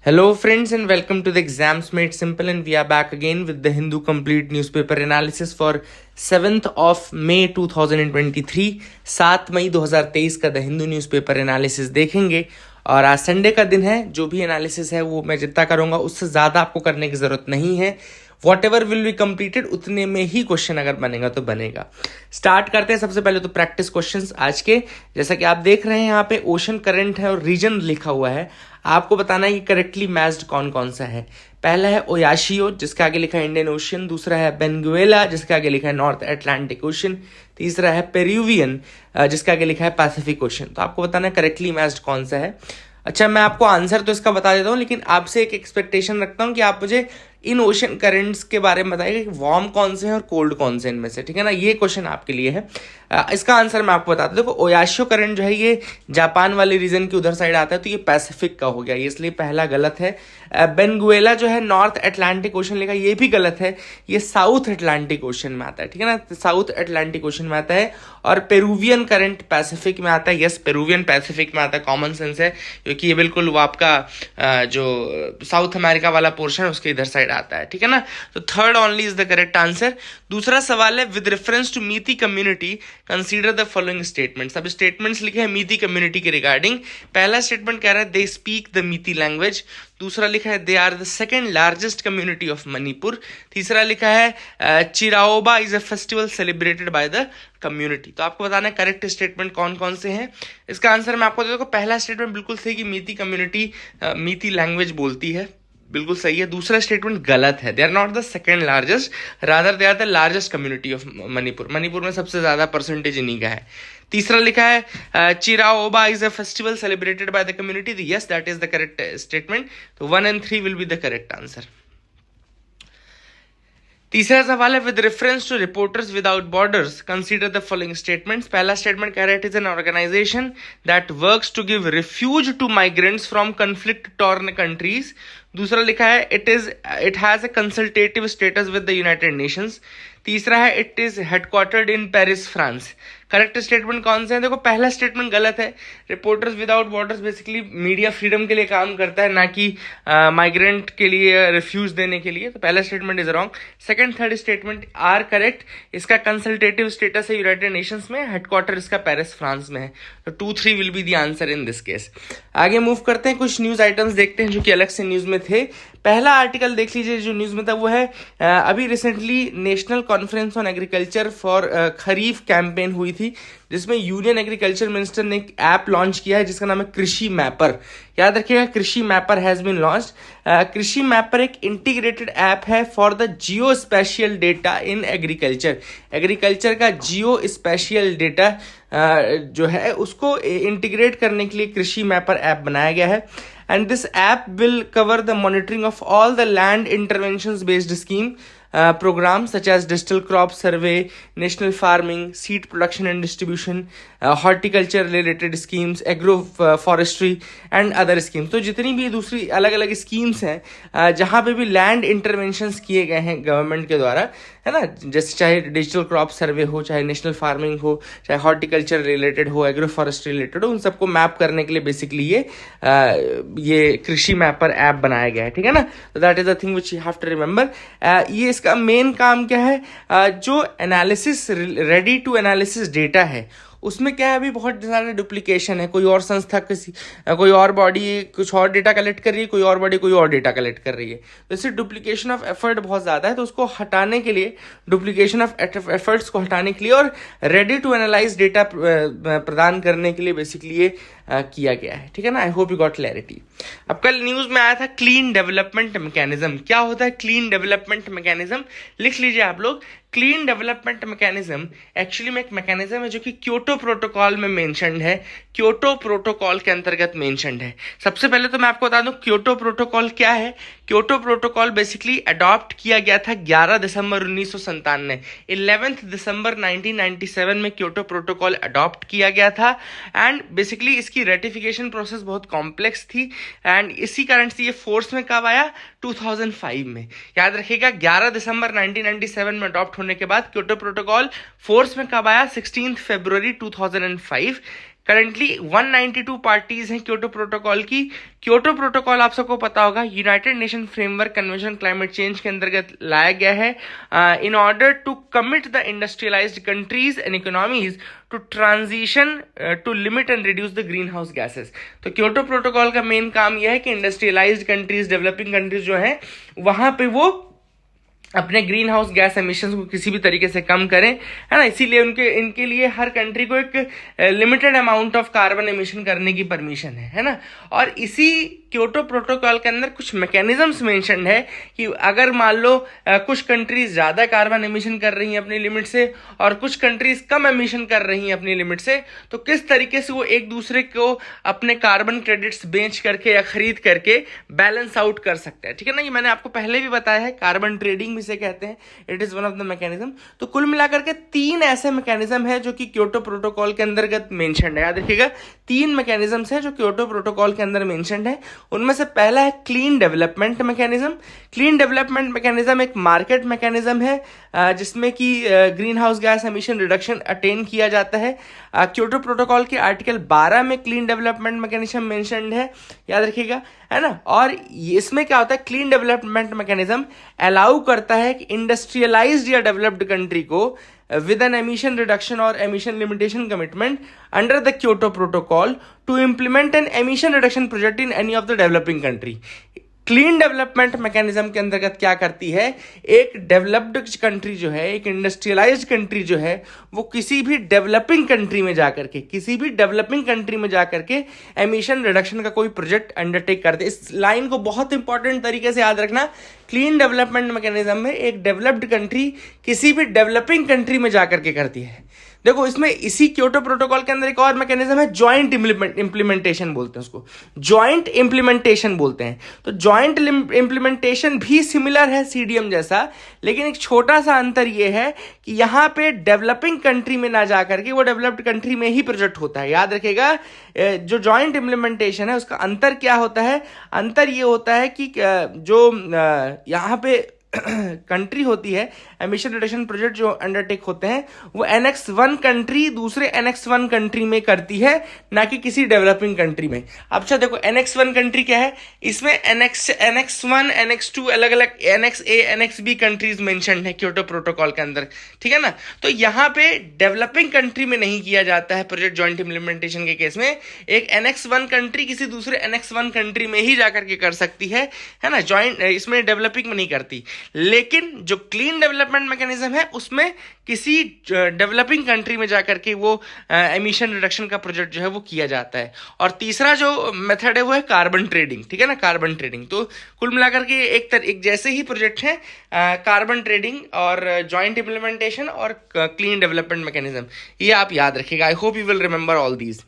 Hello, friends, and welcome to the Exams Made Simple. And we are back again with the Hindu Complete Newspaper Analysis for 7th of May 2023. 7 मई 2023 का the Hindu newspaper analysis देखेंगे। और आज Sunday का दिन है। जो भी analysis है वो मैं जितना करूँगा उससे ज़्यादा आपको करने की ज़रूरत नहीं है। What ever will be completed उतने में ही क्वेश्चन अगर बनेगा तो बनेगा। स्टार्ट करते हैं। सबसे पहले तो प्रैक्टिस क्वेश्चंस आज के। जैसा कि आप देख रहे हैं यहाँ पे ओशन करंट है और रीजन लिखा हुआ है। आपको बताना है कि करेक्टली मैच्ड कौन कौन सा है। पहला है ओयाशियो जिसके आगे लिखा है इंडियन ओशियन। दूसरा है बेनगुएला जिसके आगे लिखा है नॉर्थ अटलांटिक ओशन। तीसरा है पेरुवियन जिसके आगे लिखा है पैसिफिक ओशन। तो आपको बताना है करेक्टली मैच्ड कौन सा है। अच्छा, मैं आपको आंसर तो इसका बता देता हूँ, लेकिन आपसे एक एक्सपेक्टेशन रखता हूँ कि आप मुझे इन ओशन करंट्स के बारे में बताइए कि वार्म कौन से हैं और कोल्ड कौन से इनमें से, ठीक है ना। ये क्वेश्चन आपके लिए है। इसका आंसर मैं आपको बताता हूँ। देखो, ओयाशियो करंट जो है ये जापान वाले रीजन की उधर साइड आता है, तो ये पैसिफिक का हो गया, ये इसलिए पहला गलत है। बेनगुएला जो है नॉर्थ अटलांटिक ओशन लिखा, ये भी गलत है, ये साउथ अटलांटिक ओशन में आता है, ठीक है ना। साउथ अटलांटिक ओशन में आता है। और पेरुवियन करंट पैसिफिक में आता है। यस, पेरुवियन पैसिफिक में आता है, कॉमन सेंस है, क्योंकि ये बिल्कुल वो आपका जो साउथ अमेरिका वाला पोर्शन है उसके इधर साइड आता है, ठीक है ना। तो third only is the correct answer. दूसरा सवाल है with reference to Meitei community consider the following statements. अब स्टेटमेंट्स लिखे हैं मीती कम्युनिटी के रिगार्डिंग। पहला स्टेटमेंट कह रहा है they speak the Meitei language. दूसरा लिखा है they are the second largest community of Manipur. तीसरा लिखा है Cheiraoba is a festival celebrated by the community. तो आपको बताना है करेक्ट स्टेटमेंट कौन कौन से हैं। इसका आंसर मैं आपको दे दूं। पहला स्टेटमेंट बिल्कुल सही कि मीती कम्युनिटी मीती लैंग्वेज बोलती है, बिल्कुल सही है। दूसरा स्टेटमेंट गलत है, they are not the second largest, rather they are the largest community of Manipur. Manipur में सबसे ज्यादा परसेंटेज इन्हीं का है। तीसरा लिखा है Cheiraoba is a festival celebrated by the community. Yes, that is the correct statement. तो 1 and 3 will be the correct answer. तीसरा सवाल है with reference to Reporters Without Borders consider the following statements. पहला स्टेटमेंट कह रहा है it is an organization that works to give refuge to migrants from conflict torn countries. दूसरा लिखा है it has a consultative status with the United Nations. तीसरा है it is headquartered in Paris, France. Correct statement कौन से हैं? देखो, पहला स्टेटमेंट गलत है। Reporters Without borders basically media freedom के लिए काम करता है, ना कि माइग्रेंट के लिए रिफ्यूज देने के लिए। तो पहला statement is wrong. Second third statement are correct. इसका कंसल्टेटिव स्टेटस है यूनाइटेड नेशंस में, हेडक्वार्टर इसका पेरिस, फ्रांस में है। तो 2-3 will be the answer in this case. आगे मूव करते हैं, कुछ न्यूज आइटम्स देखते हैं जो कि अलग से न्यूज में थे। पहला आर्टिकल देख लीजिए जो न्यूज में था, वो है अभी recently national conference on agriculture for kharif campaign हुई थी, जिसमें यूनियन एग्रीकल्चर मिनिस्टर ने एक ऐप लॉन्च किया है जिसका नाम है कृषि मैपर। याद रखिएगा, Krishi Mapper has been launched. Krishi Mapper एक इंटीग्रेटेड ऐप है for the geo spatial data in agriculture. Agriculture का जियो स्पेशियल डेटा जो है उसको इंटीग्रेट करने के लिए कृषि मैपर ऐप बनाया गया है। And this app will cover the monitoring of all the land interventions based scheme programs such as digital crop survey, national farming, seed production and distribution, horticulture related schemes, agro forestry and other schemes। तो जितनी भी दूसरी अलग अलग schemes हैं जहाँ पे भी लैंड इंटरवेंशंस किए गए हैं गवर्नमेंट के द्वारा, है ना, जैसे चाहे डिजिटल क्रॉप सर्वे हो, चाहे नेशनल फार्मिंग हो, चाहे हॉर्टिकल्चर रिलेटेड हो, एग्रो फॉरेस्ट्री रिलेटेड हो, उन सबको मैप करने के लिए बेसिकली ये कृषि मैपर ऐप बनाया गया है, ठीक है ना। तो that is the thing which you have to remember. ये इसका मेन काम क्या है, जो analysis ready to analysis data है उसमें क्या है, अभी बहुत ज़्यादा डुप्लीकेशन है। कोई और संस्था कोई और बॉडी कुछ और डेटा कलेक्ट कर रही है, कोई और बॉडी कोई और डेटा कलेक्ट कर रही है। तो इससे डुप्लीकेशन ऑफ एफर्ट बहुत ज़्यादा है। तो उसको हटाने के लिए, डुप्लीकेशन ऑफ एफर्ट्स को हटाने के लिए और रेडी टू एनालाइज डेटा प्रदान करने के लिए बेसिकली ये किया गया है, ठीक है ना। आई होप यू गॉट क्लैरिटी। अब कल न्यूज़ में आया था क्लीन डेवलपमेंट मैकेनिज्म। क्या होता है क्लीन डेवलपमेंट मैकेनिज्म? लिख लीजिए आप लोग। क्लीन डेवलपमेंट मैकेनिज्म एक्चुअली में एक मैकेनिज्म है जो कि क्योटो प्रोटोकॉल में मेंशन्ड है, क्योटो प्रोटोकॉल के अंतर्गत मेंशन्ड है। सबसे पहले तो मैं आपको बता दूं क्योटो प्रोटोकॉल क्या है। क्योटो प्रोटोकॉल बेसिकली अडॉप्ट किया गया था 11 दिसंबर 1997। 11 दिसंबर 1997 में क्योटो प्रोटोकॉल अडॉप्ट किया गया था। एंड बेसिकली इसकी रेटिफिकेशन प्रोसेस बहुत कॉम्प्लेक्स थी एंड इसी कारण से ये फोर्स में कब आया? 2005 में। याद रखिएगा, 11 दिसंबर 1997 में अडॉप्ट होने के बाद क्योटो प्रोटोकॉल फोर्स में कब आया? 16 फरवरी 2005। करंटली 192 पार्टीज हैं क्योटो प्रोटोकॉल की। क्योटो प्रोटोकॉल आप सबको पता होगा United Nation framework convention climate change के अंतर्गत लाया गया है in order to commit the industrialised countries and economies to transition to limit and reduce the green house gases. तो क्योटो प्रोटोकॉल का मेन काम यह है कि इंडस्ट्रियलाइज्ड कंट्रीज, डेवलपिंग कंट्रीज जो है वहां पे वो अपने ग्रीन हाउस गैस एमिशंस को किसी भी तरीके से कम करें, है ना। इसीलिए इनके लिए हर कंट्री को एक limited amount of carbon emission करने की परमिशन है ना। और इसी क्योटो प्रोटोकॉल के अंदर कुछ मैकेनिज्म्स मेंशन्ड है कि अगर मान लो कुछ कंट्रीज ज्यादा कार्बन एमिशन कर रही हैं अपनी लिमिट से और कुछ कंट्रीज कम एमिशन कर रही हैं अपनी लिमिट से, तो किस तरीके से वो एक दूसरे को अपने कार्बन क्रेडिट्स बेच करके या खरीद करके बैलेंस आउट कर सकते हैं, ठीक है ना। ये मैंने आपको पहले भी बताया है, कार्बन ट्रेडिंग इसे कहते हैं, it is one of the mechanism. तो कुल मिलाकर के 3 ऐसे मैकेनिज्म है जो कि क्योटो प्रोटोकॉल के अंतर्गत मेंशन्ड है। याद रखिएगा 3 मैकेनिज्म्स है जो क्योटो प्रोटोकॉल के अंदर मेंशन्ड है। उनमें से पहला है clean development mechanism. Clean development mechanism एक मार्केट मैकेनिज्म है जिसमें कि green house gas emission reduction attain किया जाता है। क्योटो प्रोटोकॉल के आर्टिकल 12 में क्लीन डेवलपमेंट मैकेनिज्म मेंशन्ड है, याद रखिएगा, है ना। और इसमें क्या होता है, क्लीन डेवलपमेंट मैकेनिज्म अलाउ करता है कि इंडस्ट्रियलाइज्ड या डेवलप्ड कंट्री को with an emission reduction or emission limitation commitment under the Kyoto Protocol to implement an emission reduction project in any of the developing country। Clean development mechanism के अंतर्गत क्या करती है, एक डेवलप्ड कंट्री जो है, एक इंडस्ट्रियलाइज्ड कंट्री जो है, वो किसी भी डेवलपिंग कंट्री में जाकर के एमिशन रिडक्शन का कोई प्रोजेक्ट अंडरटेक करते। इस लाइन को बहुत इंपॉर्टेंट तरीके से याद रखना। क्लीन डेवलपमेंट मैकेनिज्म में एक डेवलप्ड कंट्री किसी भी डेवलपिंग कंट्री में जाकर के करती है। देखो इसमें इसी क्योटो प्रोटोकॉल के अंदर एक और मैकेनिज्म है, जॉइंट इम्प्लीमेंटेशन बोलते हैं उसको, जॉइंट इम्प्लीमेंटेशन बोलते हैं। तो जॉइंट इम्प्लीमेंटेशन भी सिमिलर है सीडीएम जैसा, लेकिन एक छोटा सा अंतर यह है कि यहाँ पे डेवलपिंग कंट्री में ना जाकर के वो डेवलप्ड कंट्री में ही प्रोजेक्ट होता है। याद रखिएगा जो जॉइंट इम्प्लीमेंटेशन है उसका अंतर क्या होता है, अंतर ये होता है कि जो यहाँ पे कंट्री होती है, एमिशन रिडक्शन प्रोजेक्ट जो अंडरटेक होते हैं वो एनेक्स 1 कंट्री दूसरे एनेक्स 1 कंट्री में करती है, ना कि किसी डेवलपिंग कंट्री में। अच्छा देखो एनेक्स 1 कंट्री क्या है, इसमें एनेक्स 1 एनेक्स 2 अलग अलग एनेक्स ए एनेक्स बी कंट्रीज मेंशन्ड है क्योटो प्रोटोकॉल के अंदर, ठीक है ना। तो यहाँ पे डेवलपिंग कंट्री में नहीं किया जाता है प्रोजेक्ट जॉइंट इम्प्लीमेंटेशन के केस में। एक एनेक्स 1 कंट्री किसी दूसरे एनेक्स 1 कंट्री में ही जाकर के कर सकती है ना, जॉइंट इसमें डेवलपिंग में नहीं करती। लेकिन जो क्लीन डेवलपमेंट मैकेनिज्म है उसमें किसी डेवलपिंग कंट्री में जाकर के वो एमिशन रिडक्शन का प्रोजेक्ट जो है वो किया जाता है। और तीसरा जो मेथड है वो है कार्बन ट्रेडिंग, ठीक है ना, कार्बन ट्रेडिंग। तो कुल मिलाकर के एक जैसे ही प्रोजेक्ट है कार्बन ट्रेडिंग और जॉइंट इम्प्लीमेंटेशन और क्लीन डेवलपमेंट मैकेनिज्म, ये आप याद रखिएगा। आई hope you will remember all these.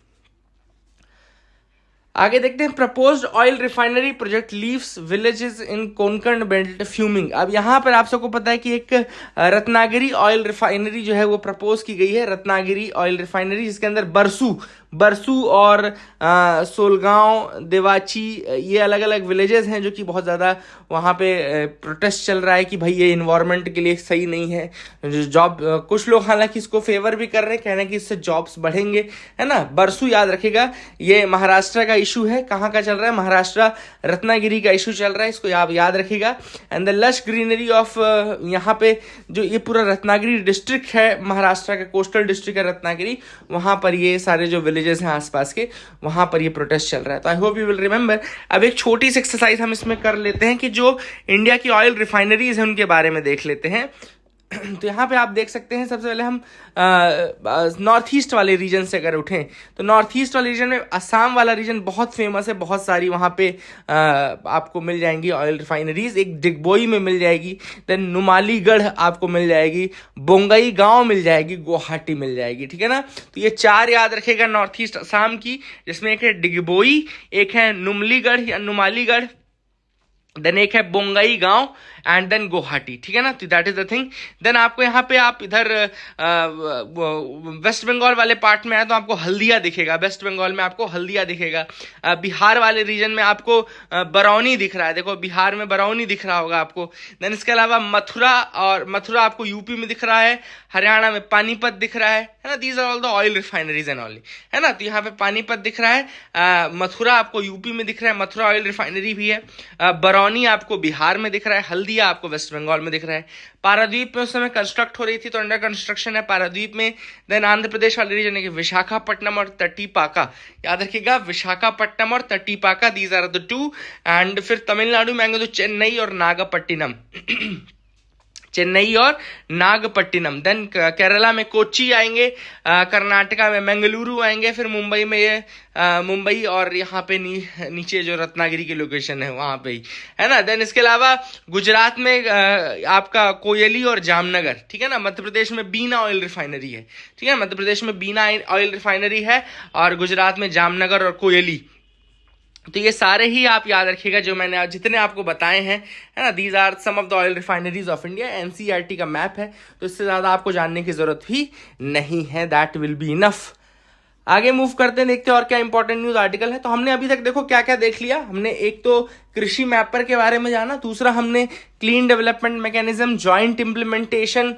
आगे देखते हैं, proposed oil refinery project leaves villages in Konkan belt fuming. अब यहाँ पर आप सबको पता है कि एक रत्नागिरी ऑयल रिफाइनरी जो है वो प्रपोज की गई है, रत्नागिरी ऑयल रिफाइनरी, जिसके अंदर बरसू और सोलगांव, देवाची, ये अलग अलग विलेजेस हैं जो कि बहुत ज़्यादा वहाँ पे प्रोटेस्ट चल रहा है कि भाई ये इन्वायरमेंट के लिए सही नहीं है। जॉब कुछ लोग हालांकि इसको फेवर भी कर रहे हैं, कह रहे हैं कि इससे जॉब्स बढ़ेंगे, है ना। बरसू याद रखिएगा ये महाराष्ट्र का इशू है। कहाँ का चल रहा है, महाराष्ट्र रत्नागिरी का इशू चल रहा है, इसको आप याद रखिएगा। And the lush greenery of, यहाँ पे जो ये पूरा रत्नागिरी डिस्ट्रिक्ट है, महाराष्ट्र का कोस्टल डिस्ट्रिक्ट है रत्नागिरी, वहाँ पर ये सारे जो विलेजेस हैं आसपास के, वहाँ पर ये प्रोटेस्ट चल रहा है। तो आई होप यू विल रिमेंबर। अब एक छोटी सी एक्सरसाइज हम इसमें कर लेते हैं कि जो इंडिया की ऑयल रिफाइनरीज हैं उनके बारे में देख लेते हैं। तो यहाँ पे आप देख सकते हैं, सबसे पहले हम नॉर्थ ईस्ट वाले रीजन से अगर उठें तो नॉर्थ ईस्ट वाले रीजन में असम वाला रीजन बहुत फेमस है, बहुत सारी वहाँ पे आपको मिल जाएंगी ऑयल रिफाइनरीज। एक डिगबोई में मिल जाएगी, देन नुमालीगढ़ आपको मिल जाएगी, बोंगई गांव मिल जाएगी, गुवाहाटी मिल जाएगी, ठीक है ना। तो ये 4 याद रखेगा नॉर्थ ईस्ट असम की, जिसमें एक है डिगबोई, एक है नुमलीगढ़ या नुमालीगढ़, देन एक है बोंगई गांव एंड देन गुवाहाटी, ठीक है ना, तो that is the thing. Then आपको यहाँ पे आप इधर वेस्ट बंगाल वाले पार्ट में आए तो आपको हल्दिया दिखेगा, वेस्ट बंगाल में आपको हल्दिया दिखेगा। बिहार वाले रीजन में आपको बरौनी दिख रहा है, देखो बिहार में बरौनी दिख रहा होगा आपको। देन इसके अलावा मथुरा, और मथुरा आपको यूपी में दिख रहा है, हरियाणा में पानीपत दिख रहा है ना, these are all the oil refineries and all, है ना। तो यहाँ पे पानीपत दिख रहा है, मथुरा आपको यूपी में दिख रहा है, मथुरा ऑयल रिफाइनरी भी है। बरौनी आपको बिहार में दिख रहा है, हल्दिया आपको वेस्ट बंगाल में दिख रहा है। पारादीप में उस समय कंस्ट्रक्ट हो रही थी तो अंडर कंस्ट्रक्शन है पारादीप में। देन आंध्र प्रदेश वाले रीजन है विशाखापट्टनम और तटीपाका, याद रखिएगा विशाखापट्टनम और Tatipaka, these are the two. And फिर तमिलनाडु में आएंगे तो चेन्नई और नागपट्टिनम चेन्नई और नागपट्टिनम। देन केरला में कोच्चि आएंगे, कर्नाटका में मंगलुरु आएंगे, फिर मुंबई में ये मुंबई और यहाँ पे नीचे जो रत्नागिरी की लोकेशन है वहाँ पे ही, है ना। देन इसके अलावा गुजरात में आपका कोयली और जामनगर, ठीक है ना। मध्य प्रदेश में बीना ऑयल रिफाइनरी है, ठीक है, मध्य प्रदेश में बीना ऑयल रिफाइनरी है, और गुजरात में जामनगर और कोयली। तो ये सारे ही आप याद रखिएगा जो मैंने जितने आपको बताए हैं, है ना। These are some of the oil refineries of India. NCERT का मैप है तो इससे ज़्यादा आपको जानने की ज़रूरत भी नहीं है, दैट विल बी इनफ। आगे मूव करते हैं, देखते हैं और क्या इंपॉर्टेंट न्यूज आर्टिकल है। तो हमने अभी तक देखो क्या क्या देख लिया, हमने एक तो कृषि मैपर के बारे में जाना, दूसरा हमने clean development mechanism, joint implementation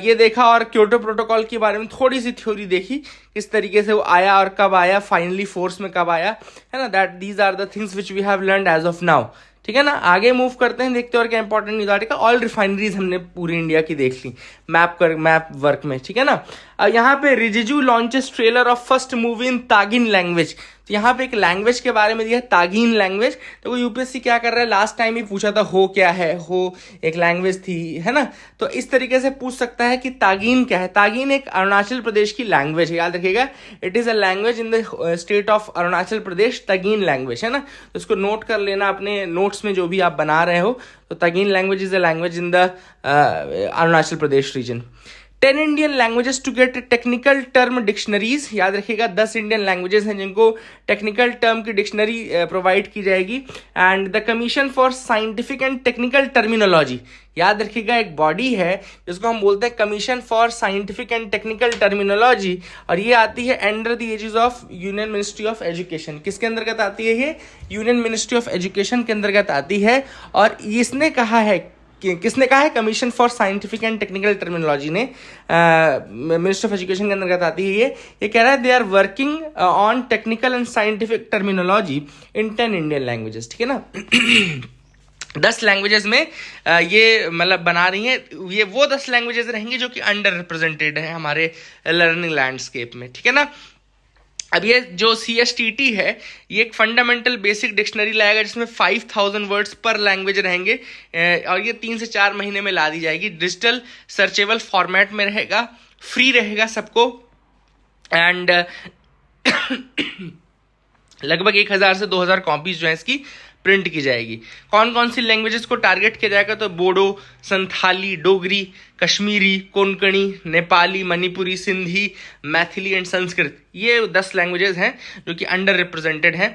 ये देखा, और क्योटो प्रोटोकॉल के बारे में थोड़ी सी थ्योरी देखी, किस तरीके से वो आया और कब आया, फाइनली फोर्स में कब आया, है ना। That these are the things which we have learned as of now, ठीक है ना। आगे मूव करते हैं, देखते हैं और क्या important news article. Oil refineries हमने पूरी इंडिया की देख ली मैप वर्क में, ठीक है ना। यहाँ पे Rijiju launches trailer of first movie in Tagin language. तो यहाँ पे एक लैंग्वेज के बारे में दिया है, तागिन लैंग्वेज। तो वो यूपीएससी क्या कर रहा है, लास्ट टाइम ही पूछा था हो क्या है, हो एक लैंग्वेज थी, है ना। तो इस तरीके से पूछ सकता है कि तागिन क्या है। तागिन एक अरुणाचल प्रदेश की लैंग्वेज है, याद रखिएगा, it is a language in the state of Arunachal Pradesh, Tagin language, है ना। तो इसको नोट कर लेना अपने नोट्स में जो भी आप बना रहे हो। तो Tagin language is a language in the Arunachal Pradesh region. 10 Indian languages to get technical term dictionaries, याद रखिएगा 10 इंडियन लैंग्वेजेस हैं जिनको टेक्निकल टर्म की डिक्शनरी प्रोवाइड की जाएगी। And the commission for scientific and technical terminology, याद रखिएगा एक बॉडी है जिसको हम बोलते हैं commission for scientific and technical terminology, और ये आती है under the aegis of union ministry of education. किसके अंतर्गत आती है ये, यूनियन मिनिस्ट्री ऑफ एजुकेशन के अंतर्गत आती है। और इसने कहा है, किसने कहा है, commission for scientific and technical terminology ने, मिनिस्टर ऑफ एजुकेशन के अंतर्गत आती है ये कह रहा है they are working on technical and scientific terminology in 10 Indian languages, ठीक है ना। 10 लैंग्वेजेस में ये मतलब बना रही है, ये वो 10 लैंग्वेजेस रहेंगी जो कि अंडर रिप्रेजेंटेड है हमारे लर्निंग लैंडस्केप में, ठीक है ना। अब ये जो CSTT है ये एक फंडामेंटल बेसिक डिक्शनरी लाएगा जिसमें 5000 वर्ड्स पर लैंग्वेज रहेंगे, और ये 3 से 4 महीने में ला दी जाएगी। डिजिटल सर्चेबल फॉर्मेट में रहेगा, फ्री रहेगा सबको, एंड लगभग 1000 से 2000 कॉपीज जो है इसकी प्रिंट की जाएगी। कौन कौन सी लैंग्वेजेस को टारगेट किया जाएगा, तो बोडो, संथाली, डोगरी, कश्मीरी, कोंकणी, नेपाली, मणिपुरी, सिंधी, मैथिली एंड संस्कृत, ये 10 लैंग्वेजेस हैं जो कि अंडर रिप्रेजेंटेड हैं।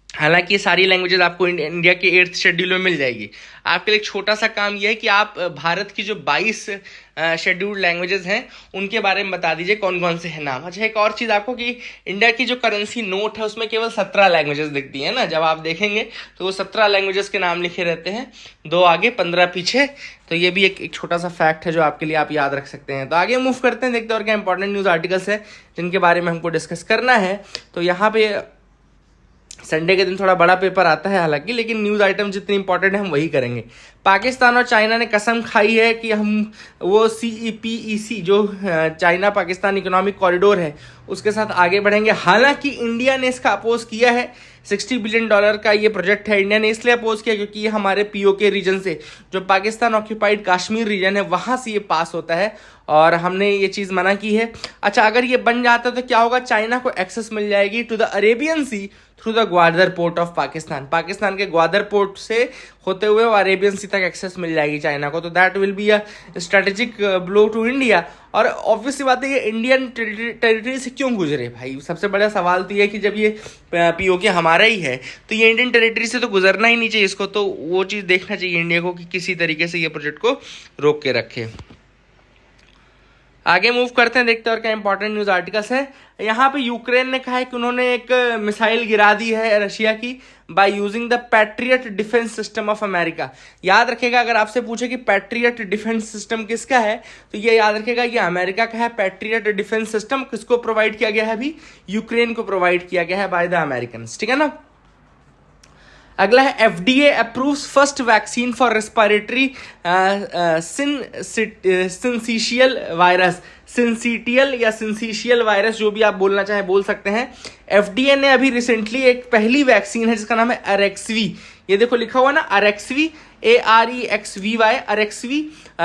हालांकि ये सारी लैंग्वेजेस आपको इंडिया के 8th शेड्यूल में मिल जाएगी। आपके लिए एक छोटा सा काम यह है कि आप भारत की जो 22 शेड्यूल्ड लैंग्वेजेस हैं उनके बारे में बता दीजिए कौन कौन से हैं नाम। अच्छा, एक और चीज़ आपको कि इंडिया की जो करेंसी नोट है उसमें केवल 17 लैंग्वेजेस दिखती है ना, जब आप देखेंगे तो वो 17 लैंग्वेजेस के नाम लिखे रहते हैं, 2 आगे 15 पीछे। तो ये भी एक छोटा सा फैक्ट है जो आपके लिए आप याद रख सकते हैं। तो आगे मूव करते हैं, देखते हैं और क्या इंपॉर्टेंट न्यूज़ आर्टिकल्स है जिनके बारे में हमको डिस्कस करना है। तो यहाँ पे संडे के दिन थोड़ा बड़ा पेपर आता है हालांकि, लेकिन न्यूज़ आइटम जितनी इंपॉर्टेंट है हम वही करेंगे। पाकिस्तान और चाइना ने कसम खाई है कि हम वो CEPEC जो चाइना पाकिस्तान इकोनॉमिक कॉरिडोर है उसके साथ आगे बढ़ेंगे। हालांकि इंडिया ने इसका अपोज किया है, $60 बिलियन का ये प्रोजेक्ट है। इंडिया ने इसलिए अपोज किया क्योंकि ये हमारे POK रीजन से, जो पाकिस्तान ऑक्यूपाइड कश्मीर रीजन है, वहाँ से ये पास होता है और हमने ये चीज़ मना की है। अच्छा, अगर ये बन जाता है तो क्या होगा, चाइना को एक्सेस मिल जाएगी to the Arabian Sea through the Gwadar port of Pakistan. Pakistan के ग्वादर पोर्ट से होते हुए अरेबियन सी तक एक्सेस मिल जाएगी चाइना को, तो that will be a strategic blow to India. और ऑब्वियसली बात है ये इंडियन टेरिटरी से क्यों गुजरे भाई, सबसे बड़ा सवाल तो ये कि जब ये पीओके हमारा ही है तो ये इंडियन टेरिटरी से तो गुजरना ही नहीं चाहिए इसको, तो वो चीज़ देखना चाहिए इंडिया को कि किसी तरीके से ये प्रोजेक्ट को रोक के रखे। आगे मूव करते हैं, देखते हैं और क्या इंपॉर्टेंट न्यूज आर्टिकल्स है। यहाँ पे यूक्रेन ने कहा है कि उन्होंने एक मिसाइल गिरा दी है रशिया की by using the patriot defence system of America. याद रखेगा अगर आपसे पूछे कि पैट्रियट डिफेंस सिस्टम किसका है तो ये याद रखेगा ये अमेरिका का है। पैट्रियट डिफेंस सिस्टम किसको प्रोवाइड किया गया है, अभी यूक्रेन को प्रोवाइड किया गया है बाय द अमेरिकन, ठीक है ना। अगला है FDA approves first vaccine for respiratory syncytial virus. Syncytial या सिंसीशियल वायरस जो भी आप बोलना चाहे बोल सकते हैं। एफडीए ने अभी रिसेंटली एक पहली वैक्सीन है जिसका नाम है अरेक्सवी, ये देखो लिखा हुआ ना अरेक्सवी, AREXVY अरेक्सवी,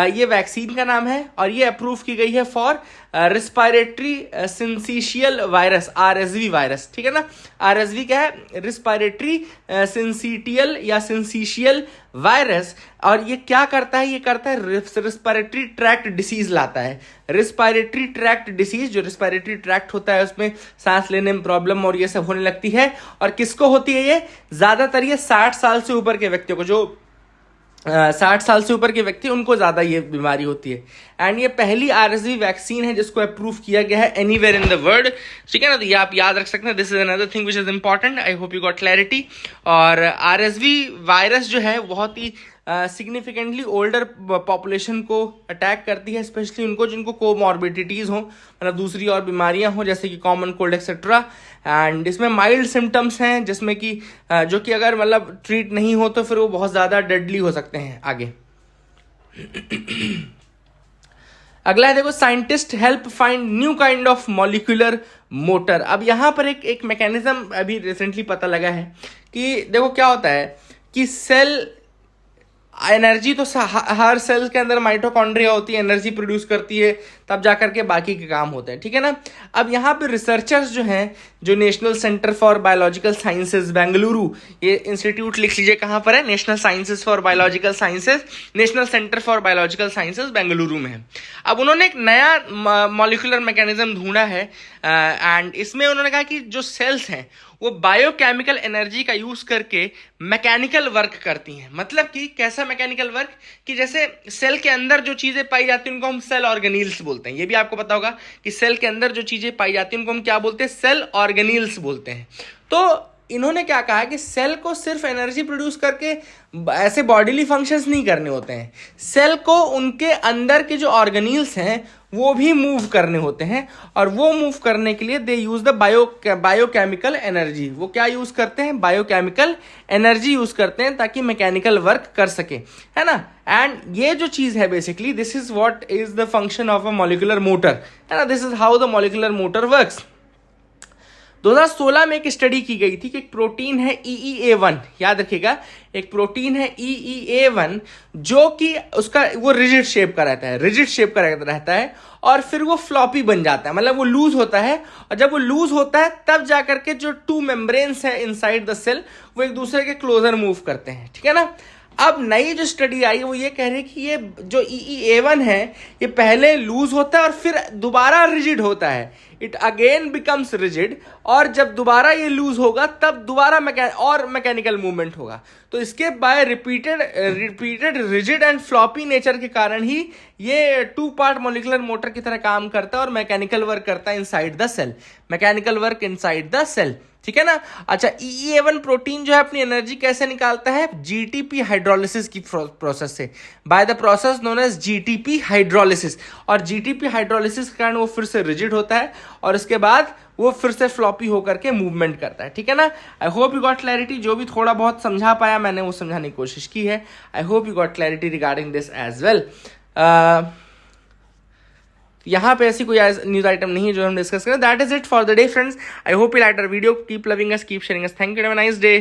ये वैक्सीन का नाम है और ये अप्रूव की गई है for respiratory सिंसीशियल virus, RSV virus, ठीक है ना। RSV क्या है, रिस्पायरेटरी सिंसीटियल या सिंसीशियल वायरस। और ये क्या करता है, ये करता है रिस्पायरेटरी ट्रैक्ट डिसीज लाता है। रिस्पायरेटरी ट्रैक्ट डिसीज, जो रिस्पायरेटरी ट्रैक्ट होता है उसमें सांस लेने में प्रॉब्लम और ये सब होने लगती है। और किसको होती है ये, ज्यादातर ये 60 साल से ऊपर के व्यक्तियों को, जो 60 साल से ऊपर के व्यक्ति उनको ज़्यादा ये बीमारी होती है। एंड ये पहली RSV वैक्सीन है जिसको अप्रूव किया गया है एनीवेयर इन द वर्ल्ड, ठीक है ना। तो ये आप याद रख सकते हैं, this is another thing which is important. I hope you got clarity. और RSV वायरस जो है बहुत ही सिग्निफिकेंटली ओल्डर पॉपुलेशन को अटैक करती है, स्पेशली उनको जिनको कोमॉर्बिडिटीज़ हो, मतलब दूसरी और बीमारियां हो जैसे कि कॉमन कोल्ड एक्सेट्रा। एंड इसमें माइल्ड सिम्टम्स हैं जिसमें कि जो कि अगर मतलब ट्रीट नहीं हो तो फिर वो बहुत ज़्यादा डेडली हो सकते हैं आगे। अगला है देखो, scientist help find new kind of molecular motor. अब यहाँ पर एक मैकेनिज्म अभी रिसेंटली पता लगा है कि देखो क्या होता है कि सेल एनर्जी तो हर सेल के अंदर माइटोकॉन्ड्रिया होती है, एनर्जी प्रोड्यूस करती है, तब जाकर के बाकी के काम होते हैं, ठीक है ना। अब यहाँ पे रिसर्चर्स जो हैं, जो national centre for biological sciences Bengaluru, ये इंस्टीट्यूट लिख लीजिए कहाँ पर है, national sciences for biological sciences, national centre for biological sciences Bengaluru में है। अब उन्होंने एक नया मॉलिक्यूलर मैकेनिज्म ढूंढा है एंड इसमें उन्होंने कहा कि जो सेल्स हैं वो बायोकेमिकल एनर्जी का यूज करके मैकेनिकल वर्क करती हैं। मतलब कि कैसा मैकेनिकल वर्क, कि जैसे सेल के अंदर जो चीजें पाई जाती हैं उनको हम सेल ऑर्गेनील्स बोलते हैं। ये भी आपको पता होगा कि सेल के अंदर जो चीजें पाई जाती हैं उनको हम क्या बोलते हैं, सेल ऑर्गेनील्स बोलते हैं। तो इन्होंने क्या कहा कि सेल को सिर्फ एनर्जी प्रोड्यूस करके ऐसे बॉडीली फंक्शंस नहीं करने होते हैं, सेल को उनके अंदर के जो ऑर्गेनील्स हैं वो भी मूव करने होते हैं। और वो मूव करने के लिए दे यूज द बायोकेमिकल एनर्जी। वो क्या यूज करते हैं, बायोकेमिकल एनर्जी यूज करते हैं ताकि मैकेनिकल वर्क कर सके, है ना। एंड ये जो चीज है basically this is what is the function of a molecular motor, है ना। This is how the molecular motor works. 2016 में एक स्टडी की गई थी कि एक प्रोटीन है EEA1, याद रखिएगा, एक प्रोटीन है EEA1 जो कि उसका वो रिजिड शेप का रहता है और फिर वो फ्लॉपी बन जाता है, मतलब वो लूज होता है। और जब वो लूज होता है तब जाकर के जो टू मेम्ब्रेन्स है इनसाइड द सेल वो एक दूसरे के क्लोजर मूव करते हैं, ठीक है ना। अब नई जो स्टडी आई है वो ये कह रही है कि ये जो EEA1 है ये पहले लूज होता है और फिर दोबारा रिजिड होता है, इट अगेन बिकम्स रिजिड, और जब दोबारा ये लूज होगा तब दोबारा मैकेनिकल मूवमेंट होगा। तो इसके by repeated rigid and floppy nature के कारण ही ये 2 पार्ट मॉलिक्यूलर मोटर की तरह काम करता है और मैकेनिकल वर्क करता है inside the cell, mechanical work inside the cell, ठीक है ना। अच्छा, EEA1 प्रोटीन जो है अपनी एनर्जी कैसे निकालता है, GTP हाइड्रोलिसिस की प्रोसेस से, by the process known as GTP hydrolysis. और GTP हाइड्रोलिसिस के कारण वो फिर से रिजिड होता है और इसके बाद वो फिर से फ्लॉपी होकर के मूवमेंट करता है, ठीक है ना। आई होप यू गॉट क्लैरिटी। जो भी थोड़ा बहुत समझा पाया मैंने वो समझाने की कोशिश की है। I hope you got clarity regarding this as well. यहाँ पे ऐसी कोई न्यूज आइटम नहीं है जो हम डिस्कस करें। That is it for the day friends. I hope you like our video. Keep loving us, keep sharing us. Thank you, have a nice day.